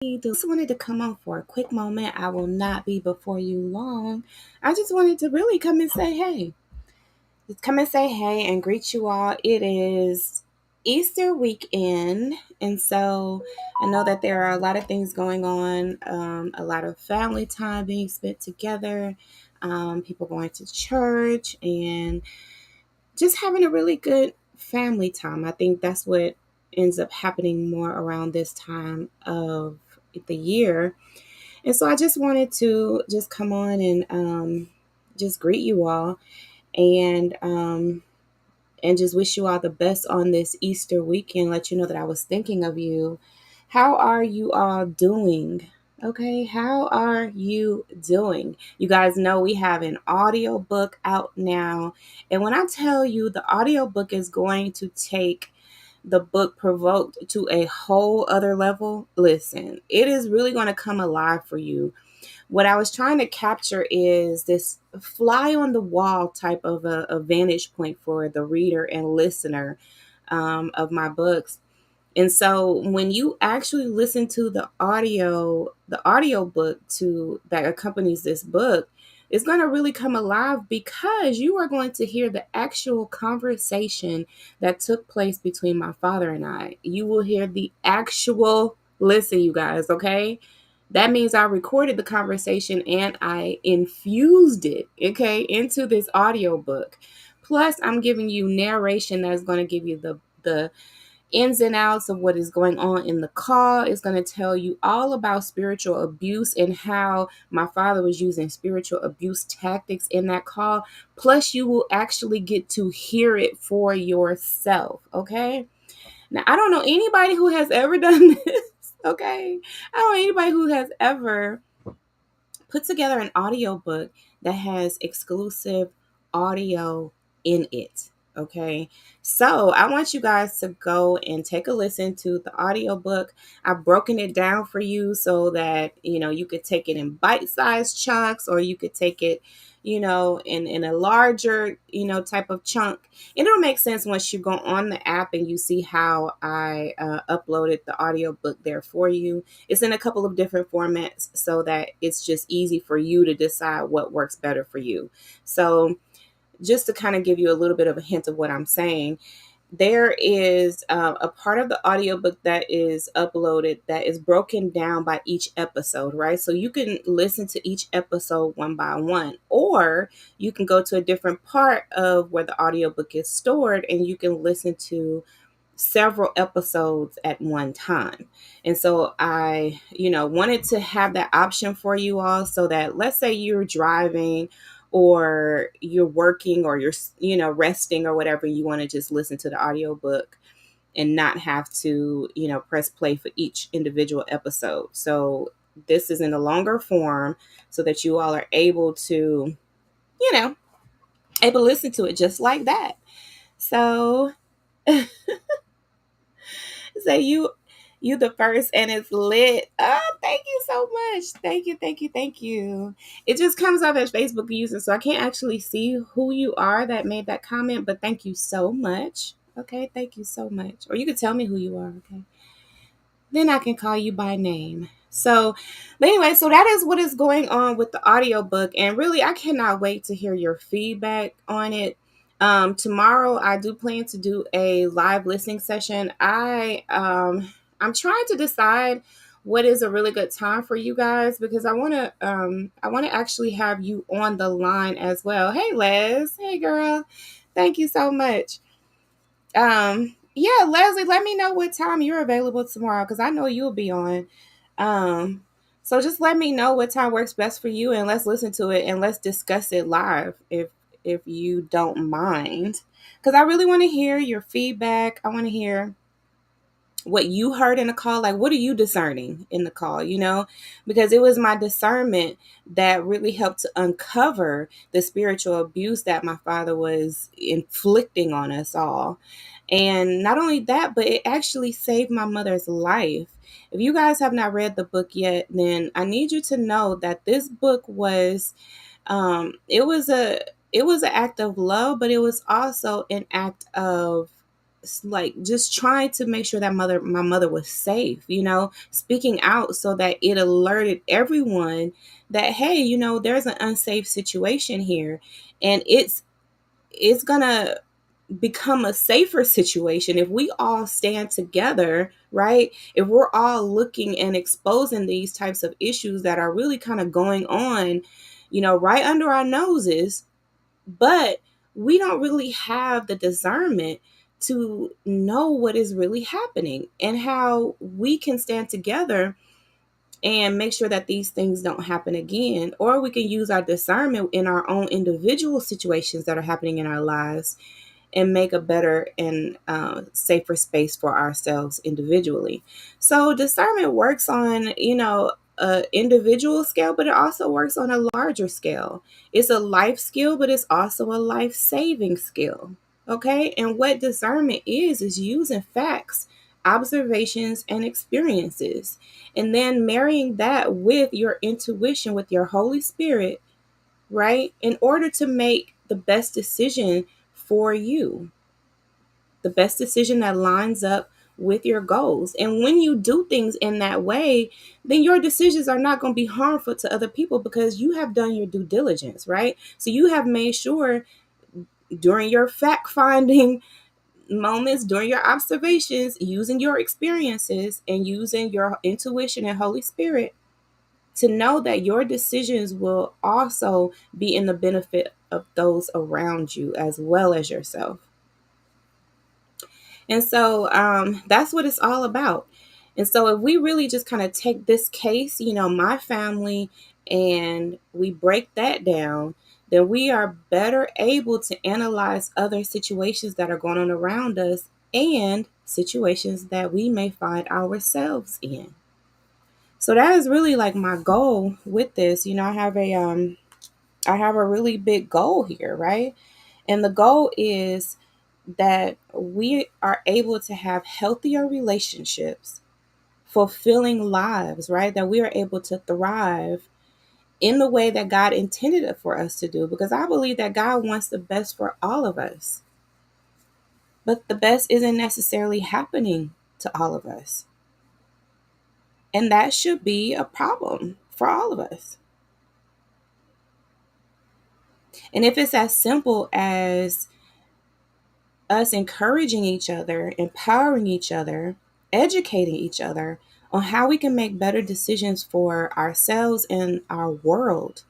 Just wanted to come on for a quick moment. I will not be before you long. I just wanted to really come and say hey. Just come and say hey and greet you all. It is Easter weekend, and so I know that there are a lot of things going on, a lot of family time being spent together, people going to church, and just having a really good family time. I think that's what ends up happening more around this time of the year. And so I just wanted to just come on and just greet you all and just wish you all the best on this Easter weekend. Let you know that I was thinking of you. How are you all doing? Okay, how are you doing? You guys know we have an audiobook out now. And when I tell you the audiobook is going to take the book Provoked to a whole other level, listen, it is really going to come alive for you. What I was trying to capture is this fly on the wall type of a vantage point for the reader and listener of my books. And so when you actually listen to the audio book to that accompanies this book, it's going to really come alive because you are going to hear the actual conversation that took place between my father and I. You will hear the actual listen, you guys, okay? That means I recorded the conversation and I infused it, okay, into this audio book. Plus, I'm giving you narration that's going to give you the ins and outs of what is going on in the call. It's going to tell you all about spiritual abuse and how my father was using spiritual abuse tactics in that call. Plus, you will actually get to hear it for yourself, okay? Now, I don't know anybody who has ever done this, okay? I don't know anybody who has ever put together an audiobook that has exclusive audio in it. Okay. So I want you guys to go and take a listen to the audiobook. I've broken it down for you so that, you could take it in bite-sized chunks or you could take it, in a larger, type of chunk. And it'll make sense once you go on the app and you see how I uploaded the audiobook there for you. It's in a couple of different formats so that it's just easy for you to decide what works better for you. So just to kind of give you a little bit of a hint of what I'm saying, there is a part of the audiobook that is uploaded that is broken down by each episode, right? So you can listen to each episode one by one, or you can go to a different part of where the audiobook is stored and you can listen to several episodes at one time. And so I, wanted to have that option for you all so that let's say you're driving or you're working or you're, resting or whatever, you want to just listen to the audiobook and not have to, press play for each individual episode. So this is in a longer form so that you all are able to, you know, able to listen to it just like that. So say you the first and it's lit. Oh, thank you so much. Thank you, thank you, thank you. It just comes up as Facebook user, so I can't actually see who you are that made that comment, but thank you so much. Okay, thank you so much. Or you could tell me who you are, okay? Then I can call you by name. So, but anyway, so that is what is going on with the audiobook. And really, I cannot wait to hear your feedback on it. Tomorrow, I do plan to do a live listening session. I'm trying to decide what is a really good time for you guys because I want to actually have you on the line as well. Hey, Les. Hey, girl. Thank you so much. Yeah, Leslie, let me know what time you're available tomorrow because I know you'll be on. Um, so just let me know what time works best for you and let's listen to it and let's discuss it live if you don't mind. Because I really want to hear your feedback. I want to hear what you heard in the call. Like, what are you discerning in the call, because it was my discernment that really helped to uncover the spiritual abuse that my father was inflicting on us all. And not only that, but it actually saved my mother's life. If you guys have not read the book yet, then I need you to know that this book was it was an act of love, but it was also an act of like just trying to make sure that my mother was safe, speaking out so that it alerted everyone that, hey, there's an unsafe situation here, and it's gonna become a safer situation if we all stand together, right? If we're all looking and exposing these types of issues that are really kind of going on, right under our noses, but we don't really have the discernment to know what is really happening and how we can stand together and make sure that these things don't happen again. Or we can use our discernment in our own individual situations that are happening in our lives and make a better and safer space for ourselves individually. So discernment works on, a individual scale, but it also works on a larger scale. It's a life skill, but it's also a life-saving skill. Okay? And what discernment is using facts, observations, and experiences, and then marrying that with your intuition, with your Holy Spirit, right? In order to make the best decision for you, the best decision that lines up with your goals. And when you do things in that way, then your decisions are not going to be harmful to other people because you have done your due diligence, right? So you have made sure during your fact finding moments, during your observations, using your experiences and using your intuition and Holy Spirit, to know that your decisions will also be in the benefit of those around you as well as yourself. And so that's what it's all about. And so if we really just kind of take this case, my family, and we break that down, then we are better able to analyze other situations that are going on around us and situations that we may find ourselves in. So that is really like my goal with this. I have a really big goal here, right? And the goal is that we are able to have healthier relationships, fulfilling lives, right? That we are able to thrive in the way that God intended it for us to do, because I believe that God wants the best for all of us. But the best isn't necessarily happening to all of us. And that should be a problem for all of us. And if it's as simple as us encouraging each other, empowering each other, educating each other on how we can make better decisions for ourselves and our world,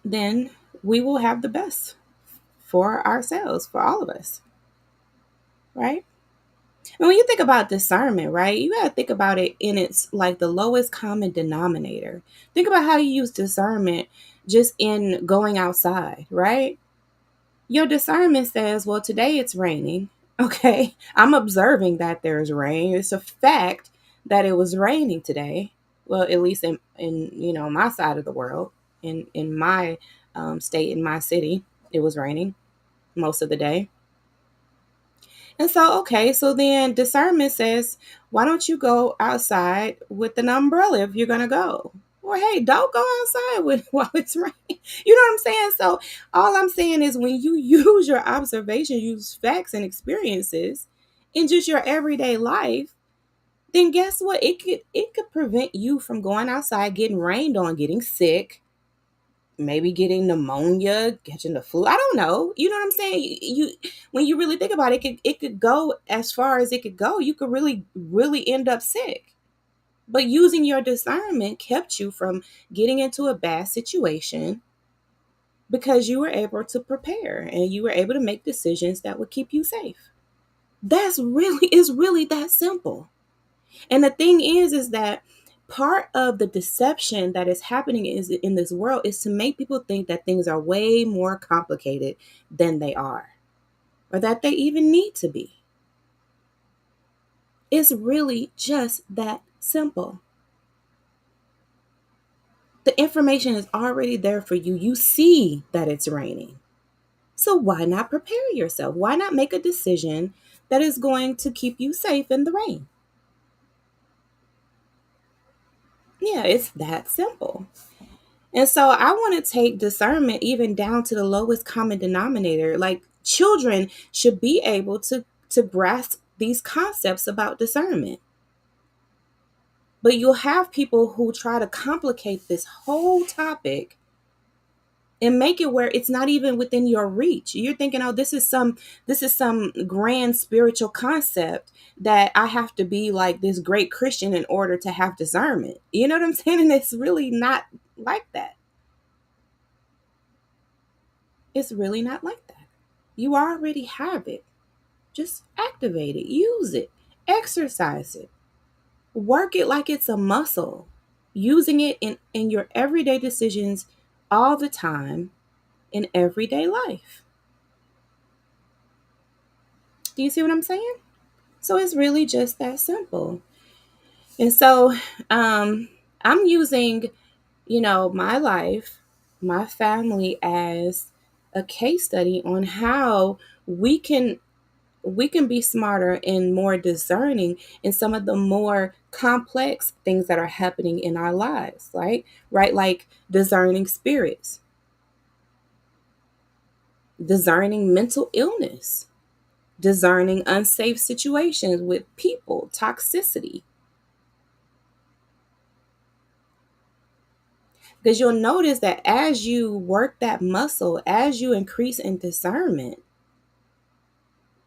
then we will have the best for ourselves, for all of us, right? And when you think about discernment, right, you got to think about it in its like the lowest common denominator. Think about how you use discernment just in going outside, right? Your discernment says, well, today it's raining. Okay. I'm observing that there's rain. It's a fact that it was raining today. Well, at least in my side of the world, in my state, in my city, it was raining most of the day. And so, okay, so then discernment says, why don't you go outside with an umbrella if you're going to go? Or, hey, don't go outside while it's raining. You know what I'm saying? So, all I'm saying is when you use your observation, use facts and experiences in just your everyday life, then guess what? It could prevent you from going outside, getting rained on, getting sick, maybe getting pneumonia, catching the flu. I don't know. You know what I'm saying? You when you really think about it, it could go as far as it could go. You could really, really end up sick. But using your discernment kept you from getting into a bad situation because you were able to prepare and you were able to make decisions that would keep you safe. It's really that simple. And the thing is that part of the deception that is happening is in this world is to make people think that things are way more complicated than they are, or that they even need to be. It's really just that simple. The information is already there for you. You see that it's raining. So why not prepare yourself? Why not make a decision that is going to keep you safe in the rain? Yeah, it's that simple. And so I want to take discernment even down to the lowest common denominator. Like, Children should be able to grasp these concepts about discernment. But you'll have people who try to complicate this whole topic and make it where it's not even within your reach. You're thinking, oh, this is some grand spiritual concept that I have to be like this great Christian in order to have discernment. You know what I'm saying? And it's really not like that. It's really not like that. You already have it. Just activate it, use it, exercise it, work it like it's a muscle, using it in your everyday decisions all the time in everyday life. Do you see what I'm saying? So it's really just that simple. And so I'm using, my life, my family as a case study on how we can we can be smarter and more discerning in some of the more complex things that are happening in our lives, right? Right, like discerning spirits, discerning mental illness, discerning unsafe situations with people, toxicity. Because you'll notice that as you work that muscle, as you increase in discernment,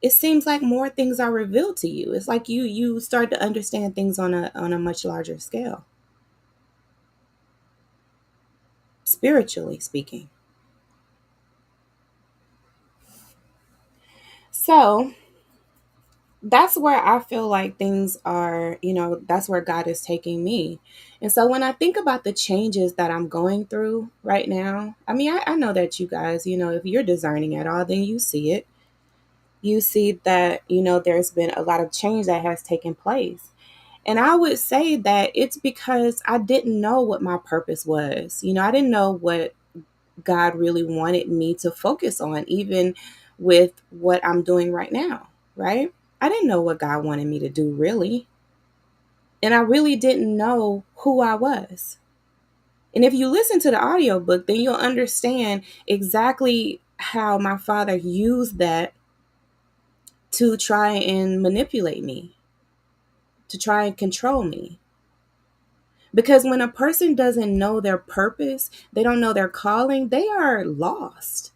it seems like more things are revealed to you. It's like you start to understand things on a much larger scale, spiritually speaking. So that's where I feel like things are, that's where God is taking me. And so when I think about the changes that I'm going through right now, I mean, I know that you guys, if you're discerning at all, then you see it. You see that, there's been a lot of change that has taken place. And I would say that it's because I didn't know what my purpose was. I didn't know what God really wanted me to focus on, even with what I'm doing right now, right? I didn't know what God wanted me to do, really. And I really didn't know who I was. And if you listen to the audiobook, then you'll understand exactly how my father used that to try and manipulate me, to try and control me. Because when a person doesn't know their purpose, they don't know their calling, they are lost.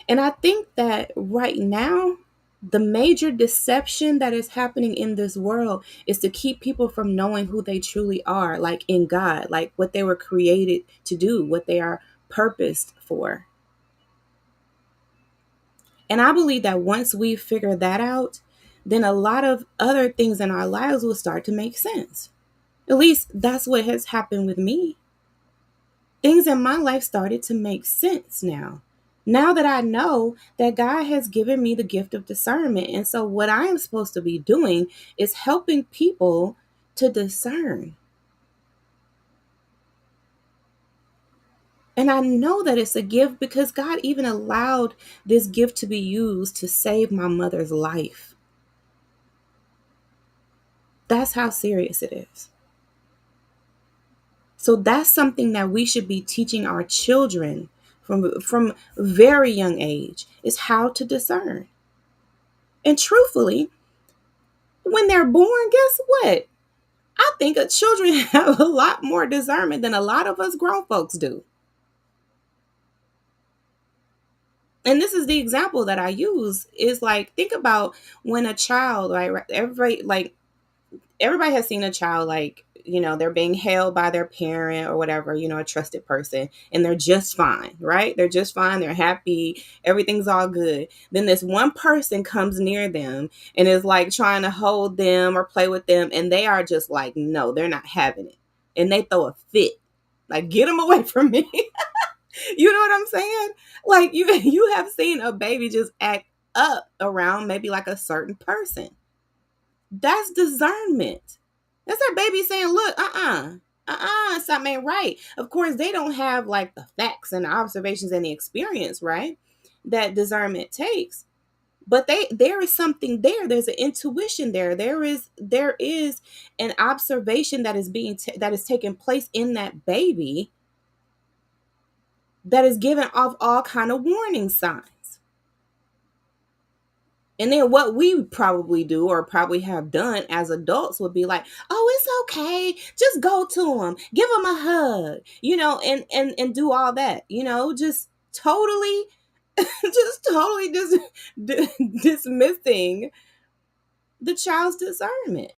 And I think that right now, the major deception that is happening in this world is to keep people from knowing who they truly are, like in God, like what they were created to do, what they are purposed for. And I believe that once we figure that out, then a lot of other things in our lives will start to make sense. At least that's what has happened with me. Things in my life started to make sense now. Now that I know that God has given me the gift of discernment. And so, what I am supposed to be doing is helping people to discern. And I know that it's a gift because God even allowed this gift to be used to save my mother's life. That's how serious it is. So that's something that we should be teaching our children from very young age, is how to discern. And truthfully, when they're born, guess what? I think children have a lot more discernment than a lot of us grown folks do. And this is the example that I use, is like, think about when a child, right? Everybody has seen a child, like, they're being held by their parent or whatever, a trusted person, and they're just fine, right? They're just fine. They're happy. Everything's all good. Then this one person comes near them and is like trying to hold them or play with them. And they are just like, no, they're not having it. And they throw a fit. Like, get them away from me. You know what I'm saying? Like, you have seen a baby just act up around maybe like a certain person. That's discernment. That's that baby saying, look, something ain't right. Of course, they don't have like the facts and the observations and the experience, right? That discernment takes. But there is something there. There's an intuition there. There is an observation that is that is taking place in that baby that is giving off all kind of warning signs. And then what we probably do or probably have done as adults would be like, "Oh, it's okay. Just go to him. Give him a hug." And do all that. Just totally just totally dismissing the child's discernment.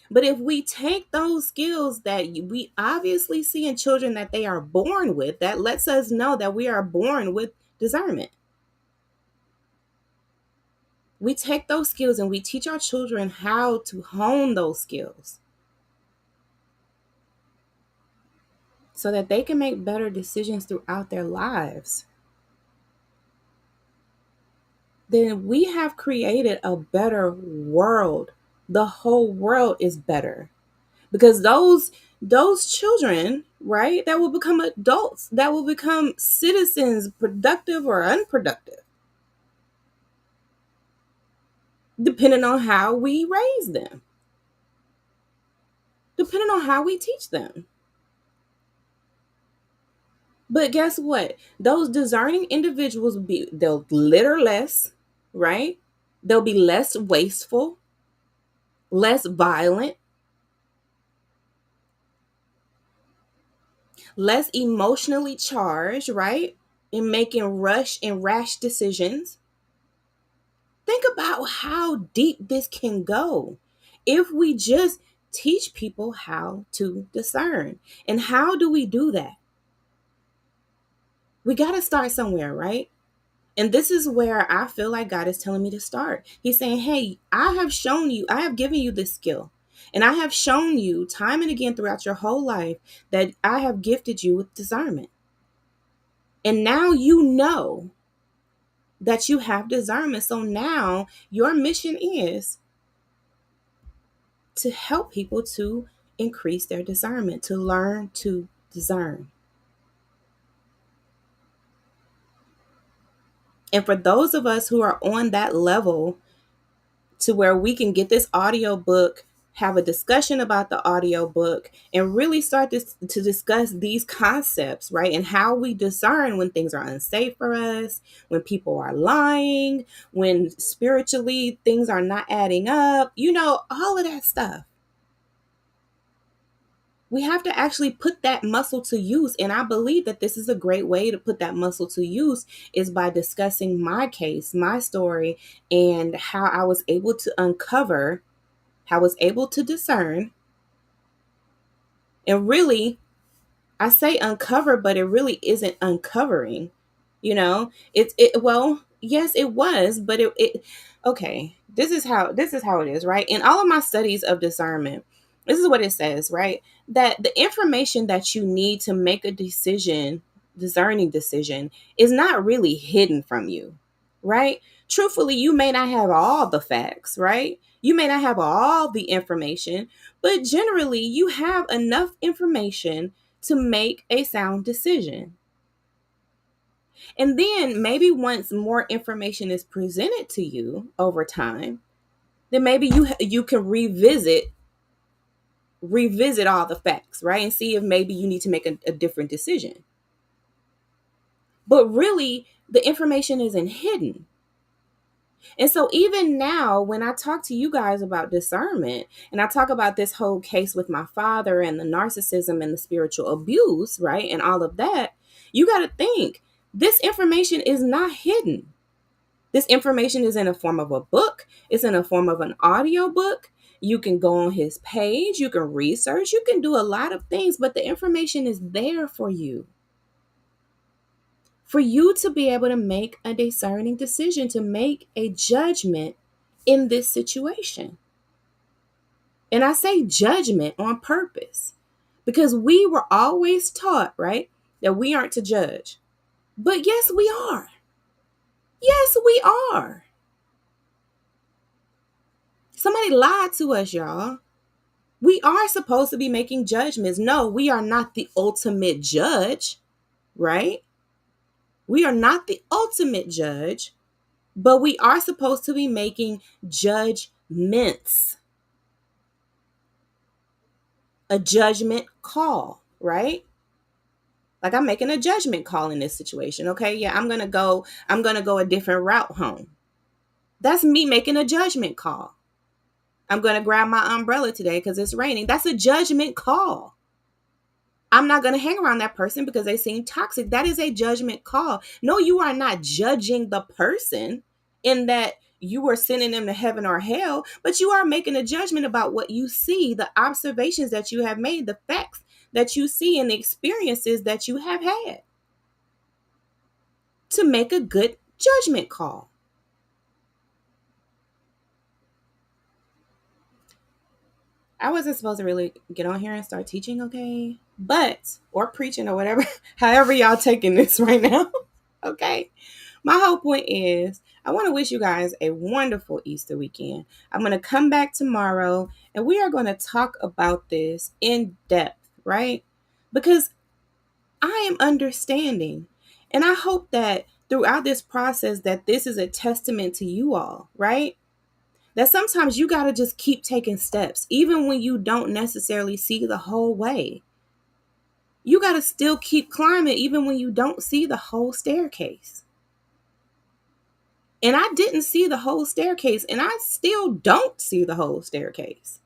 But if we take those skills that we obviously see in children that they are born with, that lets us know that we are born with discernment. We take those skills and we teach our children how to hone those skills so that they can make better decisions throughout their lives. Then we have created a better world. The whole world is better because those children, right, that will become adults, that will become citizens, productive or unproductive, depending on how we raise them, depending on how we teach them. But guess what? Those discerning individuals they'll litter less, right? They'll be less wasteful, less violent, less emotionally charged, right? In making rush and rash decisions. Think about how deep this can go if we just teach people how to discern. And how do we do that? We got to start somewhere, right? And this is where I feel like God is telling me to start. He's saying, "Hey, I have given you this skill. And I have shown you time and again throughout your whole life that I have gifted you with discernment. And now you know that you have discernment. So now your mission is to help people to increase their discernment, to learn to discern." And for those of us who are on that level to where we can get this audiobook, have a discussion about the audiobook, and really start to discuss these concepts, right? And how we discern when things are unsafe for us, when people are lying, when spiritually things are not adding up, all of that stuff. We have to actually put that muscle to use. And I believe that this is a great way to put that muscle to use is by discussing my case, my story, and how I was able to uncover, how I was able to discern. And really, I say uncover, but it really isn't uncovering. Well, yes, it was, but it okay. This is how it is, right? In all of my studies of discernment, this is what it says, right? That the information that you need to make a discerning decision, is not really hidden from you, right? Truthfully, you may not have all the facts, right? You may not have all the information, but generally you have enough information to make a sound decision. And then maybe once more information is presented to you over time, then maybe you can revisit all the facts, right? And see if maybe you need to make a different decision. But really, the information isn't hidden. And so even now, when I talk to you guys about discernment, and I talk about this whole case with my father and the narcissism and the spiritual abuse, right? And all of that, you got to think this information is not hidden. This information is in a form of a book. It's in a form of an audio book. You can go on his page. You can research. You can do a lot of things, but the information is there for you. For you to be able to make a discerning decision, to make a judgment in this situation. And I say judgment on purpose because we were always taught, right, that we aren't to judge. But yes, we are. Yes, we are. Somebody lied to us, y'all. We are supposed to be making judgments. No, we are not the ultimate judge, right? We are not the ultimate judge, but we are supposed to be making judgments. A judgment call, right? Like I'm making a judgment call in this situation. Okay, yeah, I'm gonna go a different route home. That's me making a judgment call. I'm gonna grab my umbrella today because it's raining. That's a judgment call. I'm not going to hang around that person because they seem toxic. That is a judgment call. No, you are not judging the person in that you are sending them to heaven or hell, but you are making a judgment about what you see, the observations that you have made, the facts that you see, and the experiences that you have had to make a good judgment call. I wasn't supposed to really get on here and start teaching, okay? But, or preaching or whatever, however y'all taking this right now, okay? My whole point is I want to wish you guys a wonderful Easter weekend. I'm going to come back tomorrow and we are going to talk about this in depth, right? Because I am understanding. And I hope that throughout this process that this is a testament to you all, right? That sometimes you got to just keep taking steps, even when you don't necessarily see the whole way. You got to still keep climbing, even when you don't see the whole staircase. And I didn't see the whole staircase, and I still don't see the whole staircase.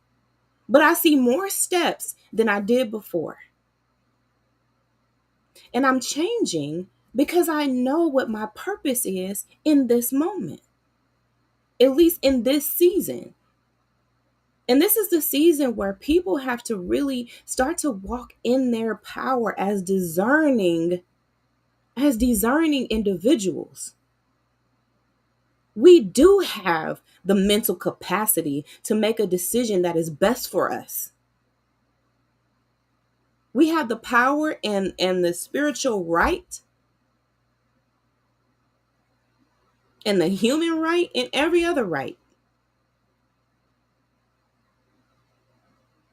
But I see more steps than I did before. And I'm changing because I know what my purpose is in this moment, at least in this season. And this is the season where people have to really start to walk in their power as discerning individuals. We do have the mental capacity to make a decision that is best for us. We have the power and the spiritual right and the human right and every other right.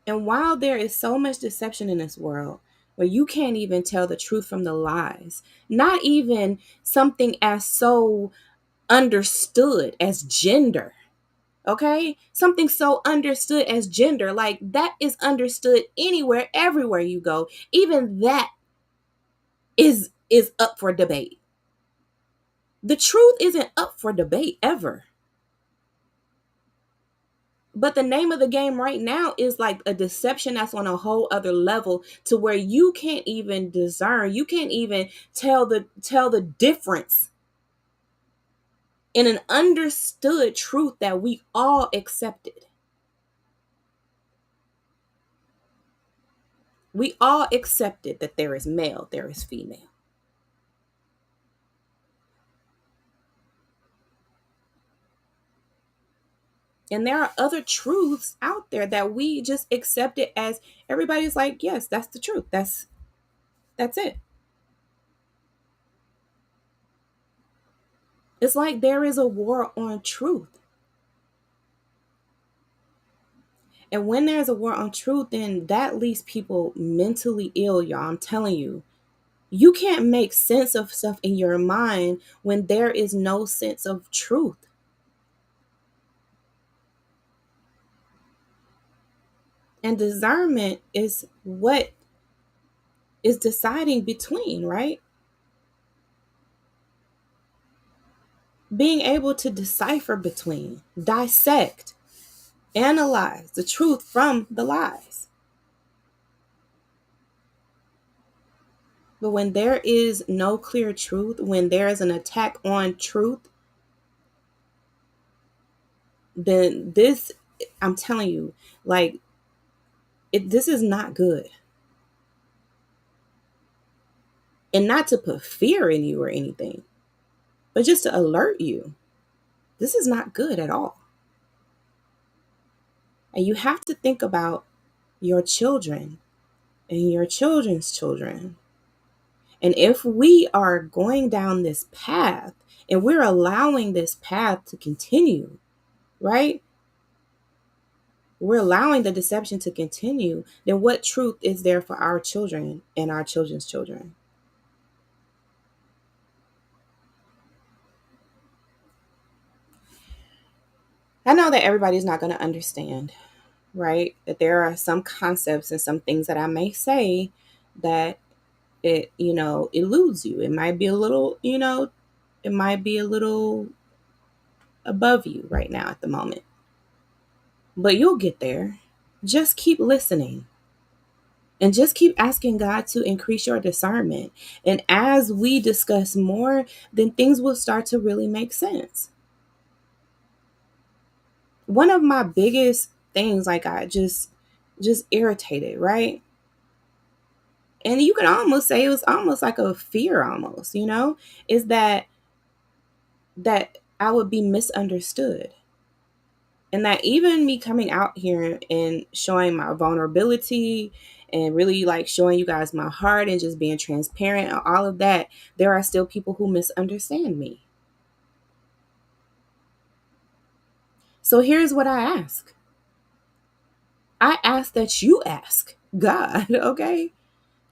And while there is so much deception in this world where you can't even tell the truth from the lies, not even something as so understood as gender. Okay? Something so understood as gender, like that is understood anywhere, everywhere you go. Even that is up for debate. The truth isn't up for debate ever. But the name of the game right now is like a deception that's on a whole other level to where you can't even discern, you can't even tell the difference in an understood truth that we all accepted. We all accepted that there is male, there is female. And there are other truths out there that we just accept it as everybody's like, yes, that's the truth. That's it. It's like there is a war on truth. And when there's a war on truth, then that leaves people mentally ill, y'all. I'm telling you. You can't make sense of stuff in your mind when there is no sense of truth. And discernment is what is deciding between, right? Being able to decipher between, dissect, analyze the truth from the lies. But when there is no clear truth, when there is an attack on truth, then this, I'm telling you, like, this is not good. And not to put fear in you or anything, but just to alert you. This is not good at all. And you have to think about your children and your children's children. And if we are going down this path and we're allowing this path to continue, right? We're allowing the deception to continue, then what truth is there for our children and our children's children? I know that everybody's not going to understand, right? That there are some concepts and some things that I may say that it, eludes you. It might be a little, it might be a little above you right now at the moment, but you'll get there. Just keep listening and just keep asking God to increase your discernment. And as we discuss more, then things will start to really make sense. One of my biggest things, like, I just irritated, right? And you can almost say it was almost like a fear, almost, is that I would be misunderstood. And that even me coming out here and showing my vulnerability and really like showing you guys my heart and just being transparent and all of that, there are still people who misunderstand me. So here's what I ask. I ask that you ask God, okay,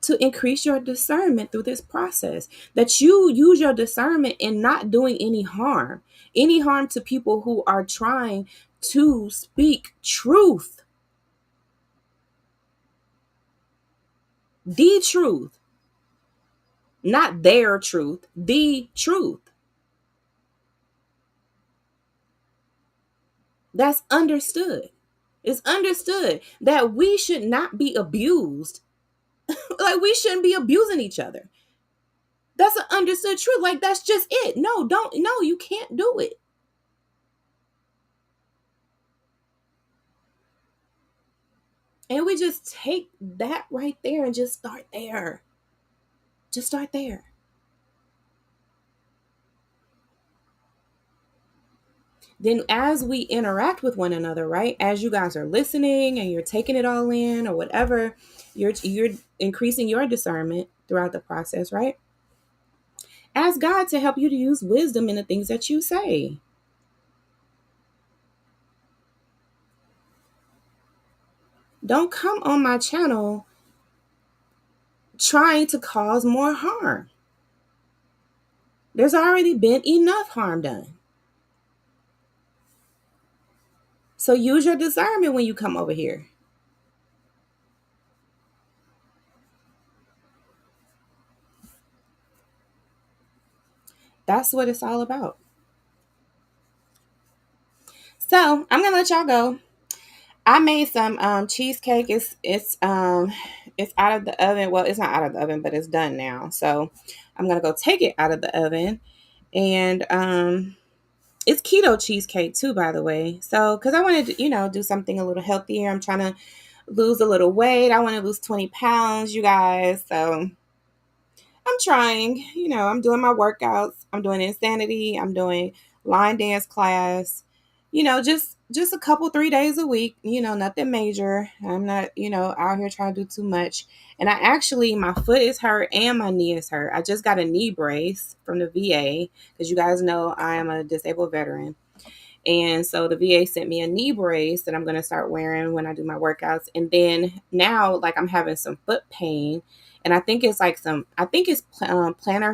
to increase your discernment through this process, that you use your discernment in not doing any harm to people who are trying to speak truth, the truth, not their truth, the truth. That's understood. It's understood that we should not be abused. Like, we shouldn't be abusing each other. That's an understood truth. Like, that's just it. No, don't, no, you can't do it. And we just take that right there and just start there. Just start there. Then as we interact with one another, right? As you guys are listening and you're taking it all in or whatever, you're increasing your discernment throughout the process, right? Ask God to help you to use wisdom in the things that you say. Don't come on my channel trying to cause more harm. There's already been enough harm done. So use your discernment when you come over here. That's what it's all about. So I'm gonna let y'all go. I made some cheesecake. It's out of the oven. Well, it's not out of the oven, but it's done now. So I'm gonna go take it out of the oven. And it's keto cheesecake too, by the way. So because I wanted to, do something a little healthier. I'm trying to lose a little weight. I want to lose 20 pounds, you guys. So I'm trying, I'm doing my workouts. I'm doing Insanity. I'm doing line dance class, just a couple, 3 days a week, nothing major. I'm not, out here trying to do too much. And my foot is hurt and my knee is hurt. I just got a knee brace from the VA because you guys know I am a disabled veteran. And so the VA sent me a knee brace that I'm going to start wearing when I do my workouts. And then now, like, I'm having some foot pain. And I think it's plantar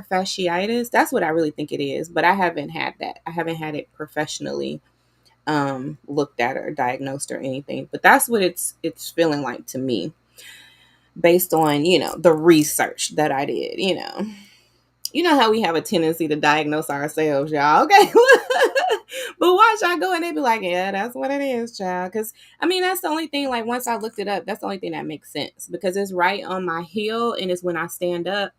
fasciitis. That's what I really think it is. But I haven't had that. I haven't had it professionally looked at or diagnosed or anything. But that's what it's feeling like to me based on, the research that I did, You know how we have a tendency to diagnose ourselves, y'all. Okay. But watch I go and they be like, yeah, that's what it is, child. Because, that's the only thing, like, once I looked it up, that's the only thing that makes sense. Because it's right on my heel and it's when I stand up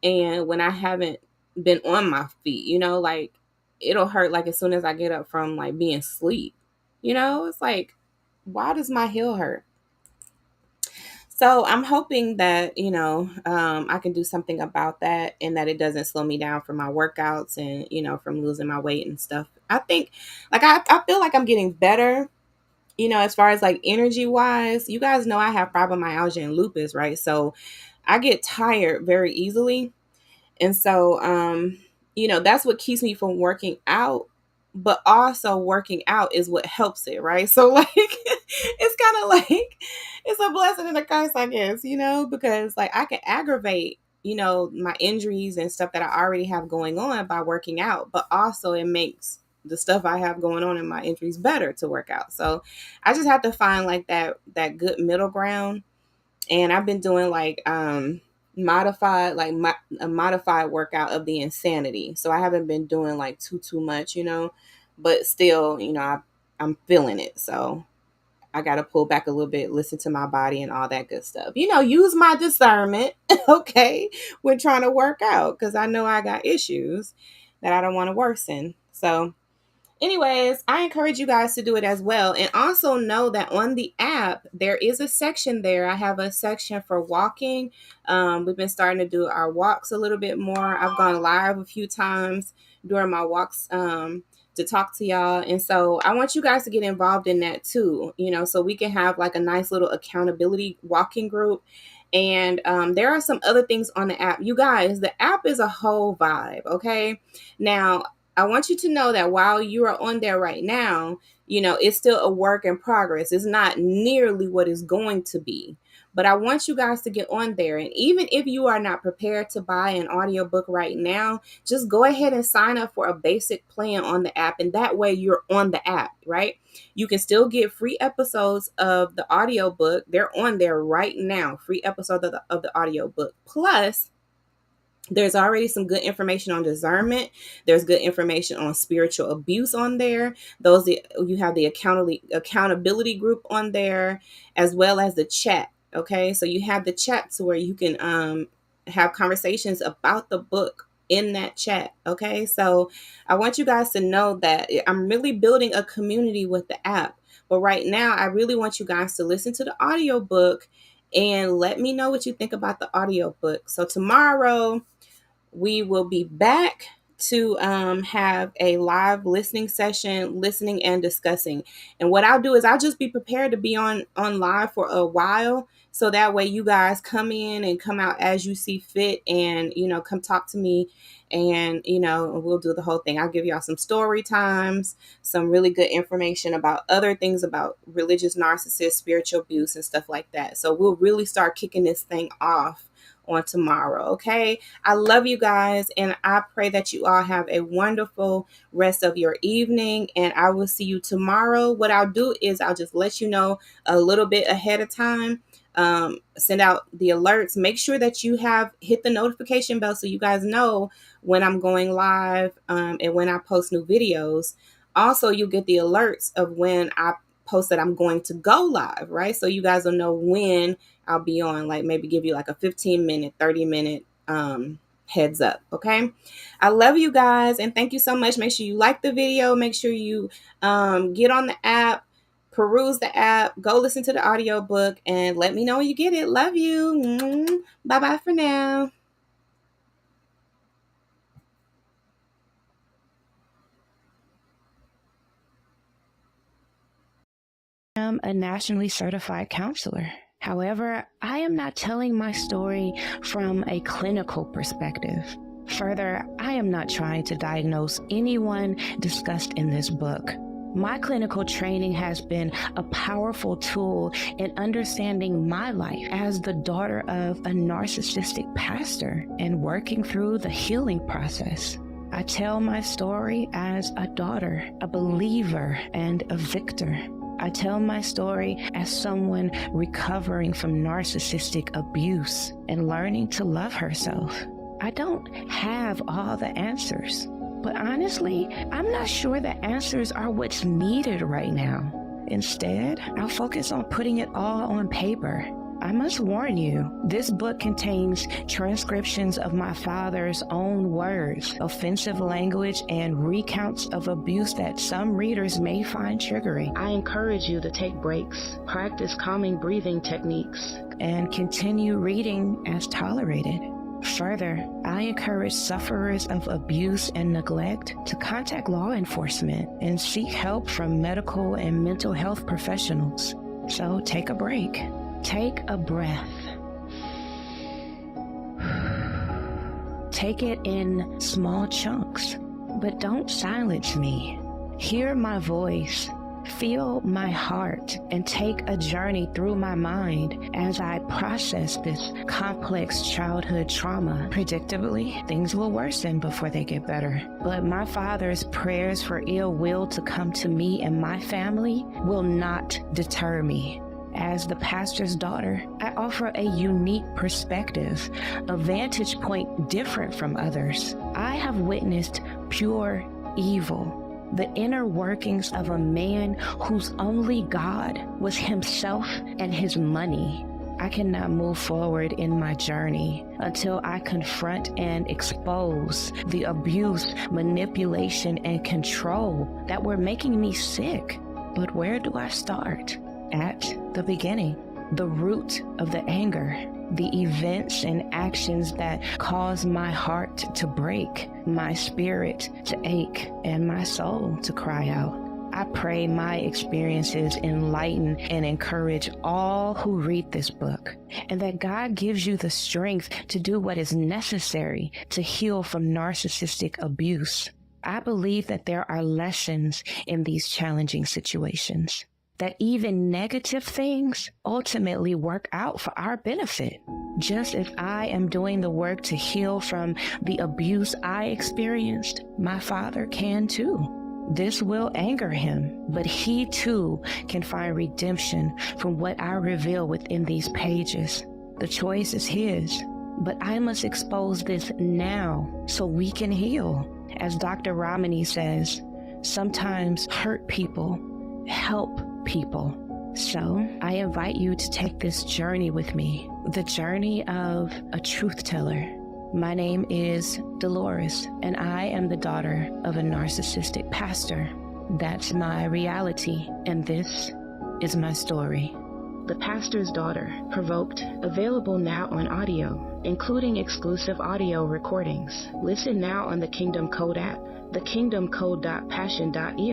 and when I haven't been on my feet, like, it'll hurt, like, as soon as I get up from, like, being asleep. It's like, why does my heel hurt? So I'm hoping that, I can do something about that and that it doesn't slow me down from my workouts and, from losing my weight and stuff. I think, like, I feel like I'm getting better, as far as, like, energy wise. You guys know I have fibromyalgia and lupus, right? So I get tired very easily. And so, that's what keeps me from working out. But also working out is what helps it, right? So, like, it's kind of like it's a blessing and a curse, I guess, because, like, I can aggravate, my injuries and stuff that I already have going on by working out, but also it makes the stuff I have going on in my injuries better to work out. So I just have to find, like, that good middle ground. And I've been doing, like, modified, like a modified workout of the insanity. So I haven't been doing like too much, but still, I'm feeling it. So I got to pull back a little bit, listen to my body and all that good stuff. Use my discernment, okay, when trying to work out, because I know I got issues that I don't want to worsen. So anyways, I encourage you guys to do it as well. And also know that on the app, there is a section there. I have a section for walking. We've been starting to do our walks a little bit more. I've gone live a few times during my walks to talk to y'all. And so I want you guys to get involved in that too, so we can have like a nice little accountability walking group. And there are some other things on the app. You guys, the app is a whole vibe, okay? Now, I want you to know that while you are on there right now, it's still a work in progress. It's not nearly what it's going to be. But I want you guys to get on there. And even if you are not prepared to buy an audiobook right now, just go ahead and sign up for a basic plan on the app. And that way you're on the app, right? You can still get free episodes of the audiobook. They're on there right now. Free episodes of the audiobook. Plus, there's already some good information on discernment. There's good information on spiritual abuse on there. You have the accountability group on there, as well as the chat. Okay, so you have the chat to where you can have conversations about the book in that chat. Okay, so I want you guys to know that I'm really building a community with the app. But right now, I really want you guys to listen to the audiobook and let me know what you think about the audiobook. So tomorrow, we will be back to have a live listening session, listening and discussing. And what I'll do is I'll just be prepared to be on live for a while. So that way you guys come in and come out as you see fit and, come talk to me and, we'll do the whole thing. I'll give y'all some story times, some really good information about other things about religious narcissists, spiritual abuse and stuff like that. So we'll really start kicking this thing off on tomorrow. Okay. I love you guys. And I pray that you all have a wonderful rest of your evening. And I will see you tomorrow. What I'll do is I'll just let you know a little bit ahead of time. Send out the alerts. Make sure that you have hit the notification bell so you guys know when I'm going live and when I post new videos. Also, you'll get the alerts of when I post that I'm going to go live, right? So you guys will know when I'll be on, like maybe give you like a 15-minute, 30-minute heads up. Okay. I love you guys. And thank you so much. Make sure you like the video. Make sure you get on the app, peruse the app, go listen to the audiobook and let me know when you get it. Love you. Bye-bye for now. I am a nationally certified counselor. However, I am not telling my story from a clinical perspective. Further, I am not trying to diagnose anyone discussed in this book. My clinical training has been a powerful tool in understanding my life as the daughter of a narcissistic pastor and working through the healing process. I tell my story as a daughter, a believer, and a victor. I tell my story as someone recovering from narcissistic abuse and learning to love herself. I don't have all the answers, but honestly, I'm not sure the answers are what's needed right now. Instead, I'll focus on putting it all on paper. I must warn you, this book contains transcriptions of my father's own words, offensive language, and recounts of abuse that some readers may find triggering. I encourage you to take breaks, practice calming breathing techniques, and continue reading as tolerated. Further, I encourage sufferers of abuse and neglect to contact law enforcement and seek help from medical and mental health professionals. So take a break. Take a breath. Take it in small chunks, but don't silence me. Hear my voice, feel my heart, and take a journey through my mind as I process this complex childhood trauma. Predictably, things will worsen before they get better. But my father's prayers for ill will to come to me and my family will not deter me. As the pastor's daughter, I offer a unique perspective, a vantage point different from others. I have witnessed pure evil, the inner workings of a man whose only God was himself and his money. I cannot move forward in my journey until I confront and expose the abuse, manipulation, and control that were making me sick. But where do I start? At the beginning, the root of the anger, the events and actions that cause my heart to break, my spirit to ache, and my soul to cry out. I pray my experiences enlighten and encourage all who read this book, and that God gives you the strength to do what is necessary to heal from narcissistic abuse. I believe that there are lessons in these challenging situations, that even negative things ultimately work out for our benefit. Just as I am doing the work to heal from the abuse I experienced, my Father can too. This will anger him, but he too can find redemption from what I reveal within these pages. The choice is his, but I must expose this now so we can heal. As Dr. Ramani says, sometimes hurt people help people. So I invite you to take this journey with me, the journey of a truth teller. My name is Delores, and I am the daughter of a narcissistic pastor. That's my reality, and this is my story. The Pastor's Daughter, Provoked, available now on audio, including exclusive audio recordings. Listen now on the Kingdom Code app, thekingdomcode.passion.io.